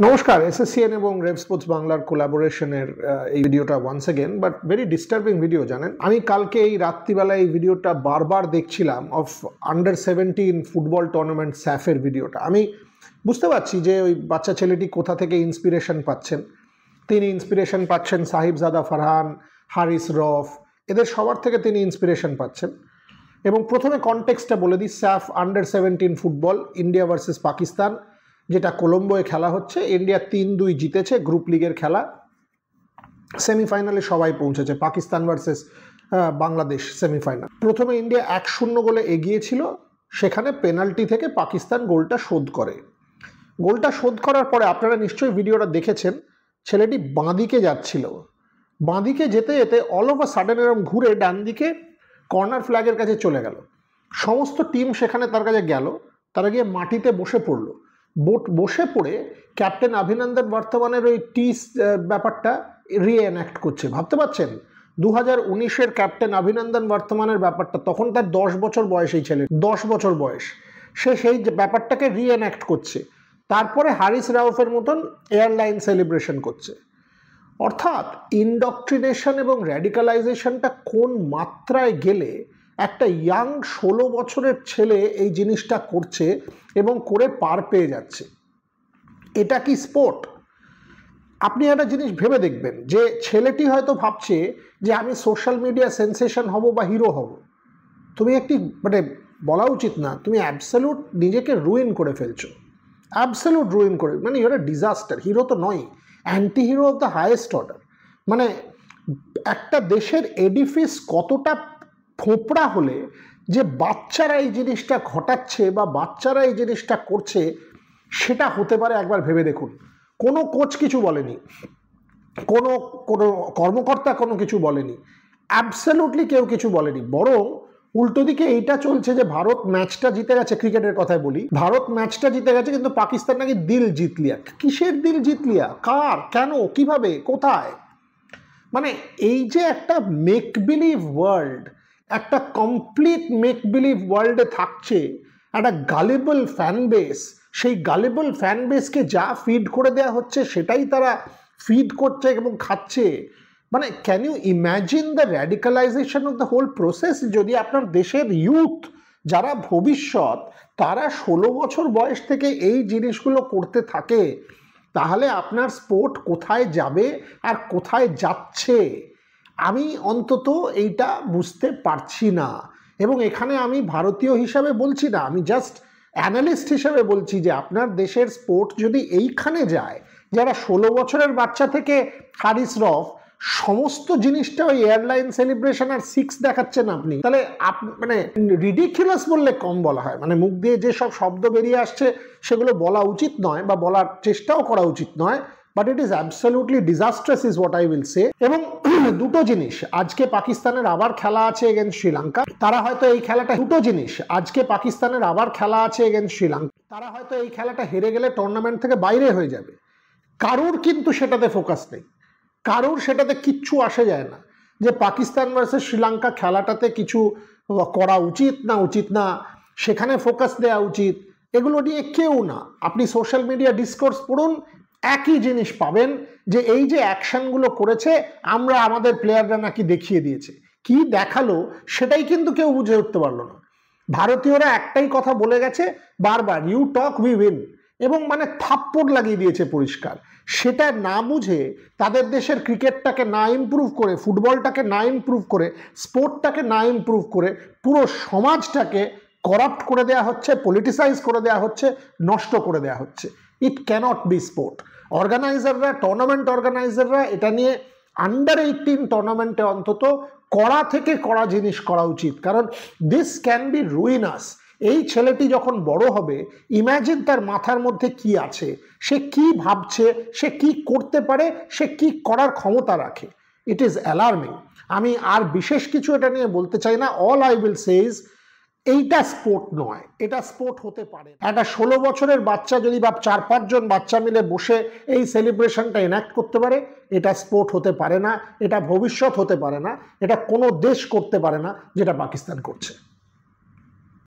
নমস্কার, এসএসসিএন এবং রেভ স্পোর্টস বাংলার কোলাবোরেশনের এই ভিডিওটা once again but very disturbing video. জানেন, আমি কালকে এই রাত্রিবেলায় এই ভিডিওটা বারবার দেখছিলাম অফ আন্ডার 17 ফুটবল টুর্নামেন্ট স্যাফের ভিডিওটা। আমি বুঝতে পারছি যে ওই বাচ্চা ছেলেটি কোথা থেকে ইন্সপিরেশন পাচ্ছেন। তিনি ইন্সপিরেশন পাচ্ছেন সাহিবজাদা ফারহান, হারিস রফ, এদের সবার থেকে তিনি ইন্সপিরেশন পাচ্ছেন। এবং প্রথমে কনটেক্সটটা বলে দিই, safe under 17 football India versus Pakistan, যেটা কোলম্বোয় খেলা হচ্ছে। ইন্ডিয়া 3-2 জিতেছে, গ্রুপ লিগের খেলা। সেমিফাইনালে সবাই পৌঁছেছে, পাকিস্তান ভার্সেস বাংলাদেশ সেমিফাইনাল। প্রথমে ইন্ডিয়া 1-0 গোলে এগিয়েছিল, সেখানে পেনাল্টি থেকে পাকিস্তান গোলটা শোধ করে। গোলটা শোধ করার পরে আপনারা নিশ্চয়ই ভিডিওটা দেখেছেন, ছেলেটি বাঁদিকে যাচ্ছিল। বাঁদিকে যেতে যেতে অল অফ আ সাডেন এরকম ঘুরে ডান দিকে কর্নার ফ্ল্যাগের কাছে চলে গেল। সমস্ত টিম সেখানে তার কাছে গেল, তারা গিয়ে মাটিতে বসে পড়লো। বসে পড়ে ক্যাপ্টেন অভিনন্দন বর্তমানের ওই টিস ব্যাপারটা রিএনঅ্যাক্ট করছে। ভাবতে পারছেন 2019-এর ক্যাপ্টেন অভিনন্দন বর্তমানের ব্যাপারটা, তখন তার 10 বছর বয়স, এই ছেলে 10 বছর বয়স, সে সেই ব্যাপারটাকে রিএনঅ্যাক্ট করছে। তারপরে হারিস রাউফের মতন এয়ারলাইন সেলিব্রেশন করছে। অর্থাৎ ইনডক্ট্রিনেশন এবং র্যাডিক্যালাইজেশনটা কোন মাত্রায় গেলে একটা ইয়াং 16 বছরের ছেলে এই জিনিসটা করছে এবং করে পার পেয়ে যাচ্ছে। এটা কি স্পোর্ট? আপনি একটা জিনিস ভেবে দেখবেন যে ছেলেটি হয়তো ভাবছে যে আমি সোশ্যাল মিডিয়া সেন্সেশন হব বা হিরো হব। তুমি একটি বলা উচিত না, তুমি অ্যাবসলিউট নিজেকে রুইন করে ফেলছো, অ্যাবসলিউট রুইন করে, ইউর এ ডিজাস্টার। হিরো তো নয়, anti hero of the highest order. একটা দেশের এডিফিস কতটা ফোঁপড়া হলে যে বাচ্চারা এই জিনিসটা ঘটাচ্ছে বা বাচ্চারা এই জিনিসটা করছে, সেটা হতে পারে একবার ভেবে দেখুন। কোনো কোচ কিছু বলেনি, কোনো কর্মকর্তা কোনো কিছু বলেনি, অ্যাবসলিউটলি কেউ কিছু বলেনি। বরং উল্টো দিকে এইটা চলছে যে ভারত ম্যাচটা জিতে গেছে, ক্রিকেটের কথায় বলি, ভারত ম্যাচটা জিতে গেছে কিন্তু পাকিস্তান নাকি দিল জিতলিয়া। কিসের দিল জিতলিয়া? কার? কেন? কিভাবে? কোথায়? এই যে একটা মেক বিলিভ ওয়ার্ল্ড, একটা কমপ্লিট মেক বিলিভ ওয়ার্ল্ডে থাকছে একটা গালিবল ফ্যান বেস। সেই গালিবল ফ্যান বেসকে যা ফিড করে দেওয়া হচ্ছে সেটাই তারা ফিড করছে এবং খাচ্ছে। Can you imagine the radicalisation of the whole process? যদি আপনার দেশের ইউথ যারা ভবিষ্যৎ, তারা 16 বছর বয়স থেকে এই জিনিসগুলো করতে থাকে, তাহলে আপনার স্পোর্ট কোথায় যাবে আর কোথায় যাচ্ছে? আমি অন্তত এইটা বুঝতে পারছি না। এবং এখানে আমি ভারতীয় হিসাবে বলছি না, আমি জাস্ট অ্যানালিস্ট হিসাবে বলছি যে আপনার দেশের স্পোর্ট যদি এইখানে যায়, যারা 16 বছরের বাচ্চা থেকে হারিস রফ সমস্ত জিনিসটা ওই এয়ারলাইন সেলিব্রেশন আর 6 দেখাচ্ছেন আপনি, তাহলে রিডিকুলাস বললে কম বলা হয়। মুখ দিয়ে যে সব শব্দ বেরিয়ে আসছে সেগুলো বলা উচিত নয় বা বলার চেষ্টাও করা উচিত নয়, but it is absolutely disastrous is what I will say. এবং দুটো জিনিস, আজকে পাকিস্তানের আবার খেলা আছে এগেনস্ট শ্রীলঙ্কা, তারা হয়তো এই খেলাটা আজকে পাকিস্তানের আবার খেলা আছে এগেনস্ট শ্রীলঙ্কা, তারা হয়তো এই খেলাটা হেরে গেলে টুর্নামেন্ট থেকে বাইরে হয়ে যাবে। কারুর কিন্তু সেটাতে ফোকাস নেই, কারুর সেটাতে কিচ্ছু আসে যায় না যে পাকিস্তান ভার্সেস শ্রীলঙ্কা খেলাটাতে কিছু করা উচিত না, সেখানে ফোকাস দেওয়া উচিত, এগুলো নিয়ে কেউ না। আপনি সোশ্যাল মিডিয়া ডিসকোর্স পড়ুন, একই জিনিস পাবেন যে এই যে অ্যাকশনগুলো করেছে, আমরা আমাদের প্লেয়াররা নাকি দেখিয়ে দিয়েছে। কি দেখালো সেটাই কিন্তু কেউ বুঝে উঠতে পারলো না। ভারতীয়রা একটাই কথা বলে গেছে বারবার, ইউ টক উই উইন, এবং থাপ্পড় লাগিয়ে দিয়েছে পরিষ্কার। সেটা না বুঝে তাদের দেশের ক্রিকেটটাকে না ইমপ্রুভ করে, ফুটবলটাকে না ইমপ্রুভ করে, স্পোর্টটাকে না ইমপ্রুভ করে, পুরো সমাজটাকে করাপ্ট করে দেওয়া হচ্ছে, পলিটিসাইজ করে দেওয়া হচ্ছে, নষ্ট করে দেওয়া হচ্ছে। ইট ক্যানট বি স্পোর্ট। অর্গানাইজাররা, টুর্নামেন্ট অর্গানাইজাররা এটা নিয়ে আন্ডার 18 টুর্নামেন্টে অন্তত কড়া থেকে কড়া জিনিস করা উচিত, কারণ দিস ক্যান বি রুইনাস। এই ছেলেটি যখন বড় হবে, ইম্যাজিন তার মাথার মধ্যে কি আছে, সে কি ভাবছে, সে কি করতে পারে, সে কি করার ক্ষমতা রাখে। It is alarming. আমি আর বিশেষ কিছু এটা নিয়ে বলতে চাই না। All I will say is, এইটা স্পোর্ট নয়, এটা স্পোর্ট হতে পারে। একটা 16 বছরের বাচ্চা যদি 4-5 জন বাচ্চা মিলে বসে এই সেলিব্রেশনটা এনাক্ট করতে পারে, এটা স্পোর্ট হতে পারে না, এটা ভবিষ্যৎ হতে পারে না, এটা কোনো দেশ করতে পারে না যেটা পাকিস্তান করছে।